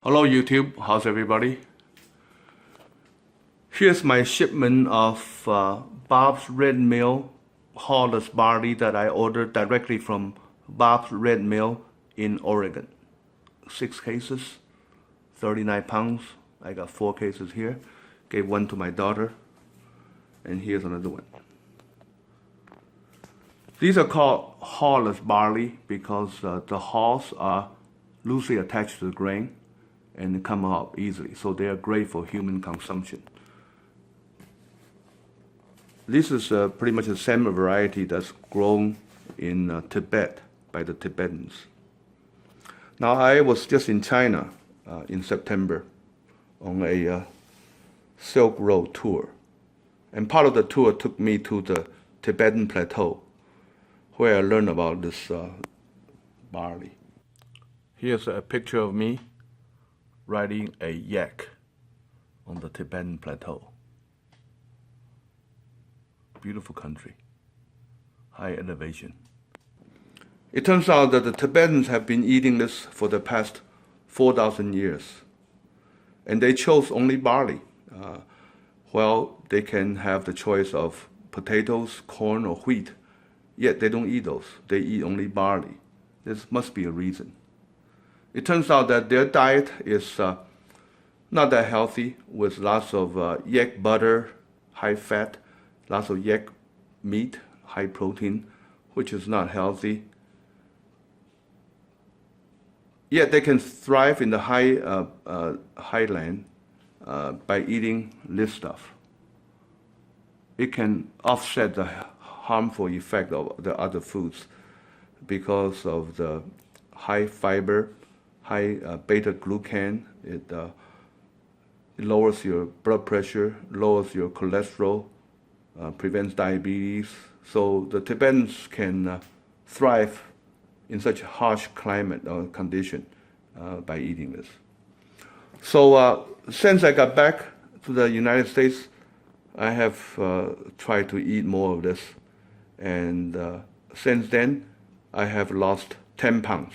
Hello YouTube, how's everybody? Here's my shipment of Bob's Red Mill Harvest barley that I ordered directly from Bob's Red Mill in Oregon. 6 cases, 39 pounds. I got 4 cases here. Gave one to my daughter, and here's another one. These are called hulless barley because the hulls are loosely attached to the grain and come out easily, so they are great for human consumption. This is pretty much the same variety that's grown in Tibet by the Tibetans. Now, I was just in China in September on a Silk Road tour, and part of the tour took me to the Tibetan plateau where I learned about this barley. Here's a picture of me riding a yak on the Tibetan plateau. Beautiful country, high elevation. It turns out that the Tibetans have been eating this for the past 4,000 years, and they chose only barley. Well, they can have the choice of potatoes, corn, or wheat, yet they don't eat those. They eat only barley. This must be a reason. It turns out that their diet is not that healthy, with lots of yak butter, high fat, lots of yak meat, high protein, which is not healthy. Yet they can thrive in the highland by eating this stuff. It can offset the harmful effect of the other foods because of the high fiber, high beta-glucan. It lowers your blood pressure, lowers your cholesterol, prevents diabetes. So the Tibetans can thrive in such harsh climate or condition by eating this. So since I got back to the United States, I have tried to eat more of this. And since then, I have lost 10 pounds.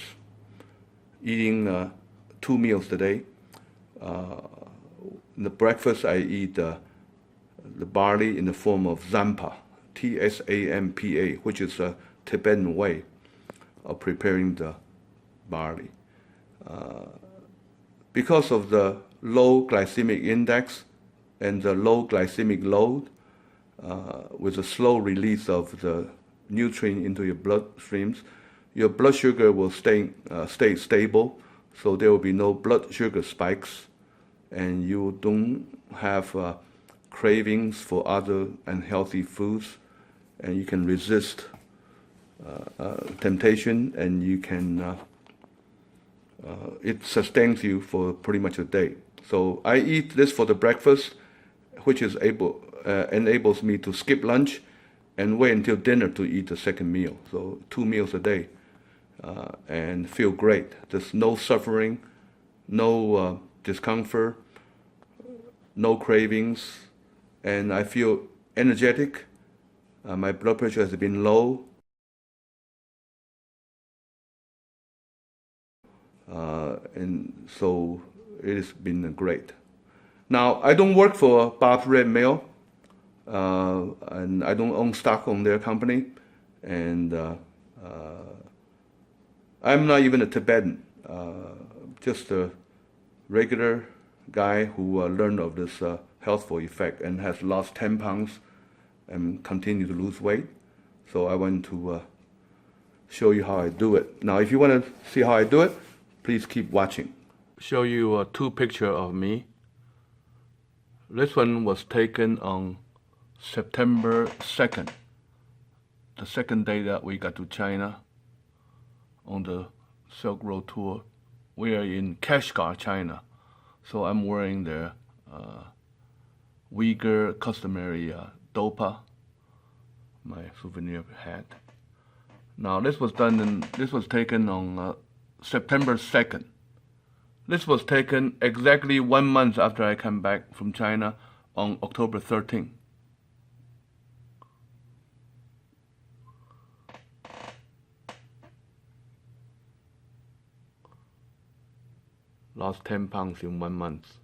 Eating 2 meals a day. In the breakfast, I eat the barley in the form of tsampa, T-S-A-M-P-A, which is a Tibetan way of preparing the barley. Because of the low glycemic index and the low glycemic load, with a slow release of the nutrient into your bloodstreams, your blood sugar will stay stable, so there will be no blood sugar spikes, and you don't have cravings for other unhealthy foods, and you can resist temptation, and you can it sustains you for pretty much a day. So I eat this for the breakfast, which is enables me to skip lunch and wait until dinner to eat the second meal. So 2 meals a day. And feel great. There's no suffering, no discomfort, no cravings, and I feel energetic. My blood pressure has been low. And so it has been great. Now, I don't work for Bob's Red Mill, and I don't own stock on their company, and I'm not even a Tibetan, just a regular guy who learned of this healthful effect and has lost 10 pounds and continue to lose weight. So I want to show you how I do it. Now, if you want to see how I do it, please keep watching. Show you 2 pictures of me. This one was taken on September 2nd, the second day that we got to China on the Silk Road tour. We are in Kashgar, China, so I'm wearing the Uyghur customary dopa, my souvenir hat. Now this was taken on September 2nd. This was taken exactly 1 month after I came back from China on October 13th. Lost 10 pounds in 1 month.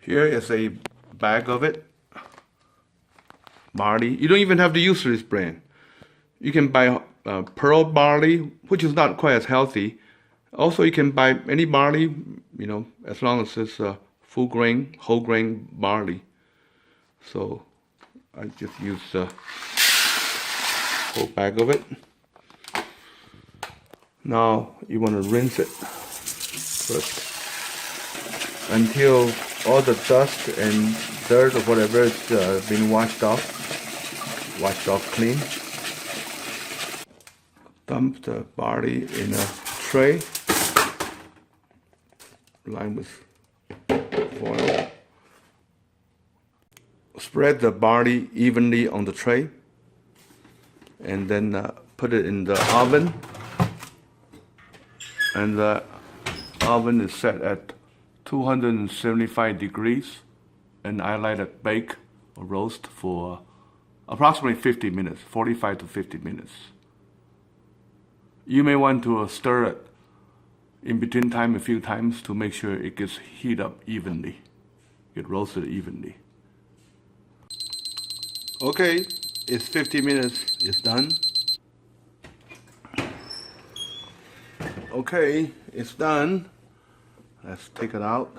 Here is a bag of it. Barley. You don't even have to use this brand. You can buy pearl barley, which is not quite as healthy. Also, you can buy any barley, you know, as long as it's full grain, whole grain barley. So I just use a whole bag of it. Now you want to rinse it first until all the dust and dirt or whatever is been washed off clean. Dump the barley in a tray lined with foil. Spread the barley evenly on the tray and then put it in the oven. And the oven is set at 275 degrees, and I like to bake or roast for approximately 50 minutes, 45 to 50 minutes. You may want to stir it in between time a few times to make sure it gets heated up evenly, get roasted evenly. Okay, it's 50 minutes, it's done. Okay, it's done. Let's take it out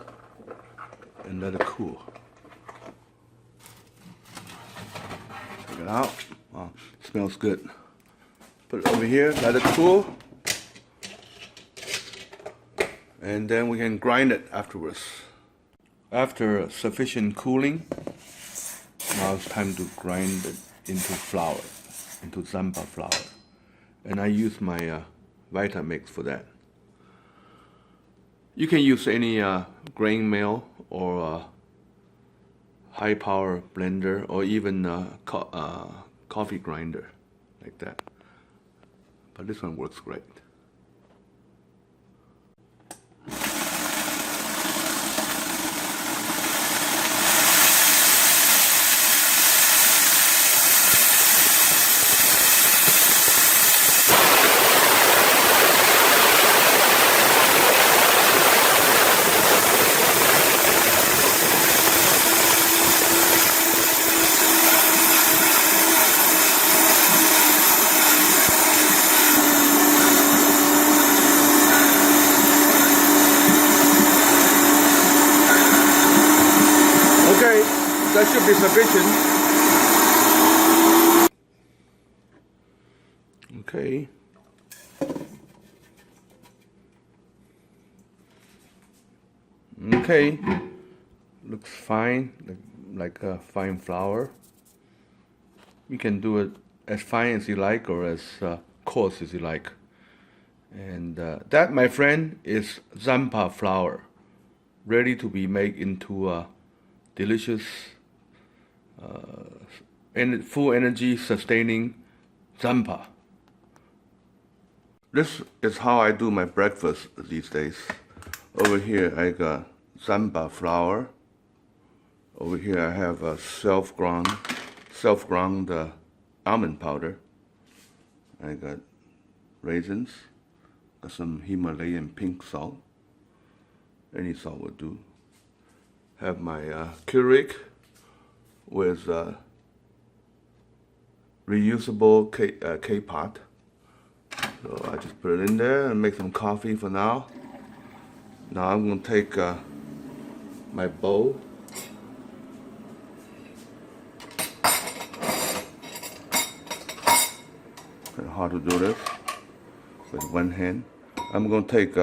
and let it cool. Take it out. Wow, smells good. Put it over here, let it cool. And then we can grind it afterwards. After sufficient cooling, now it's time to grind it into flour, into tsampa flour. And I use my Vitamix for that. You can use any grain mill or high power blender or even coffee grinder like that. But this one works great. Okay, that should be sufficient. Okay. Okay, looks fine, like a fine flour. You can do it as fine as you like or as coarse as you like. And that, my friend, is tsampa flour, ready to be made into a delicious, full energy sustaining tsampa. This is how I do my breakfast these days. Over here I got tsampa flour. Over here I have a self-ground almond powder. I got raisins, got some Himalayan pink salt. Any salt will do. Have my Keurig with reusable K-pot. So I just put it in there and make some coffee for now. Now I'm going to take my bowl. It's hard to do this with one hand. I'm going to take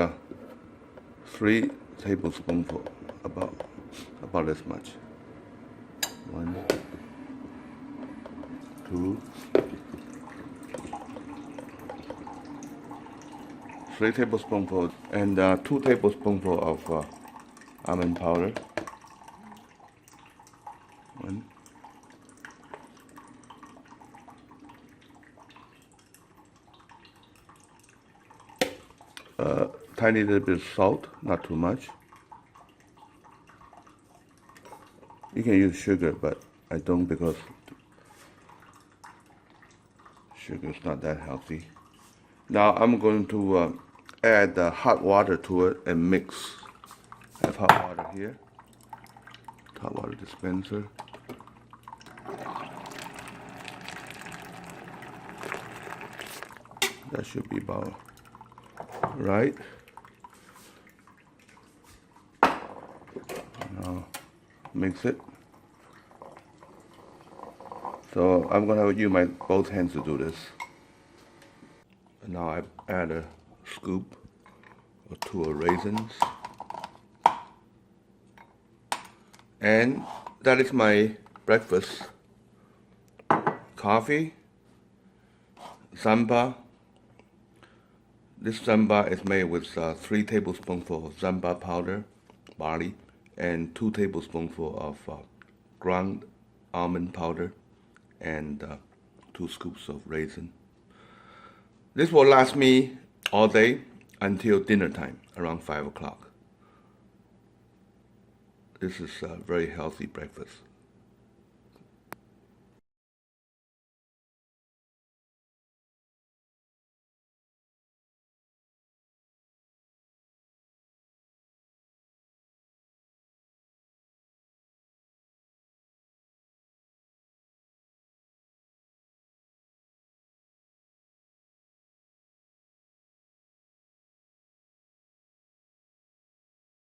3 tablespoonfuls, about this much. 1, 2, 3 tablespoonfuls and 2 tablespoonfuls of almond powder. 1. Tiny little bit of salt, not too much. You can use sugar, but I don't because sugar is not that healthy. Now I'm going to add hot water to it and mix. I have hot water here, hot water dispenser. That should be about right. Now mix it. So I'm gonna use my both hands to do this. And now I add a scoop or two of raisins. And that is my breakfast. Coffee, tsampa. This tsampa is made with 3 tablespoonfuls of tsampa powder, barley, and 2 tablespoonfuls of ground almond powder, and 2 scoops of raisin. This will last me all day until dinner time, around 5 o'clock. This is a very healthy breakfast.